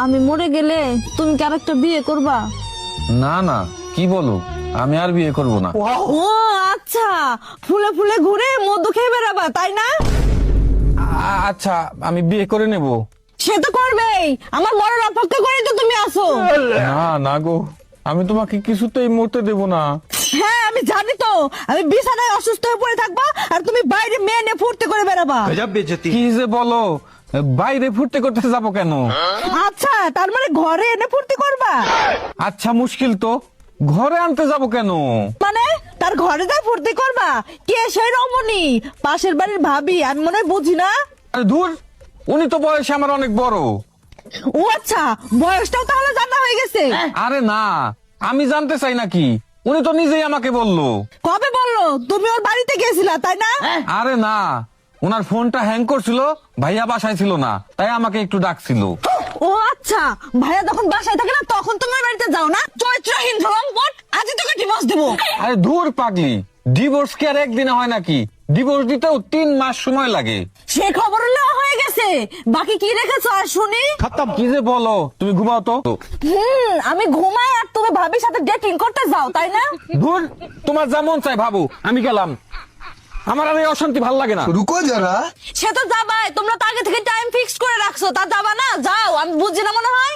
আমি মরে গেলে তুমি কি আরেকটা বিয়ে করবা? না না, কি বলো, আমি আর বিয়ে করব না। ও আচ্ছা, ফুলে ফুলে ঘুরে মধু খেয়ে বেড়াবা তাই না? আচ্ছা, আমি বিয়ে করে নেব। সে তো করবেই, আমার মরার অপেক্ষা করে তো তুমি আসো। না না গো, আমি তোমাকে কিছুতেই মরতে দেব না। হ্যাঁ আমি জানি তো, আমি বিছানায় অসুস্থ হয়ে পড়ে থাকবা আর তুমি বাইরে মেয়ে নিয়ে ফুর্তি করে বেড়াবা। কি যে বলো, বাইরে ফুর্তি করতে যাব কেন? আচ্ছা, তার মানে ঘরে এনে ফুর্তি করবা? আচ্ছা, মুশকিল তো, ঘরে আনতে যাব কেন? মানে তার ঘরে যা ফুর্তি করবা? কে সেই রমণী? পাশের বাড়ির ভাবি? আমি মনে হয় বুঝি না। আরে ধুর, উনি তো বয়সে আমার অনেক বড়। ও আচ্ছা, বয়সটাও তাহলে জানা হয়ে গেছে। আরে না, আমি জানতে চাই নাকি, উনি তো নিজেই আমাকে বললো। কবে বললো? তুমি ওর বাড়িতে গেছিলা তাই না? আরে না, ওনার ফোনটা হ্যাং করছিল, ভাইয়া বাসায় ছিল না, তাই আমাকে একটু ডাকছিল। ও আচ্ছা, ভাইয়া যখন বাসায় থাকে না তখন তুমি ওর বাড়িতে যাও না? চরিত্রহীন রংপট, আজই তোকে ডিভোর্স দেবো। আরে ধুর পাগলি, ডিভোর্স কি আর একদিনে হয় নাকি? ডিভোর্স দিতেও 3 মাস সময় লাগে। সে খবর নেওয়া হয়ে গেছে, বাকি কি রেখেছো আর শুনি? কি যে বলো, তুমি ঘুমাও তো। আমি ঘুমাই আর তুমি ভাবির সাথে ডেটিং করতে যাও তাই না? ধুর, তোমার যেমন চাই ভাবো, আমি গেলাম। আমার আর এই অশান্তি ভাল লাগে না। रुको जरा। সে তো যাবাই, তোমরা তো আগে থেকে টাইম ফিক্স করে রাখছো, তা যাবা না? যাও, আমি বুঝি না মনে হয়।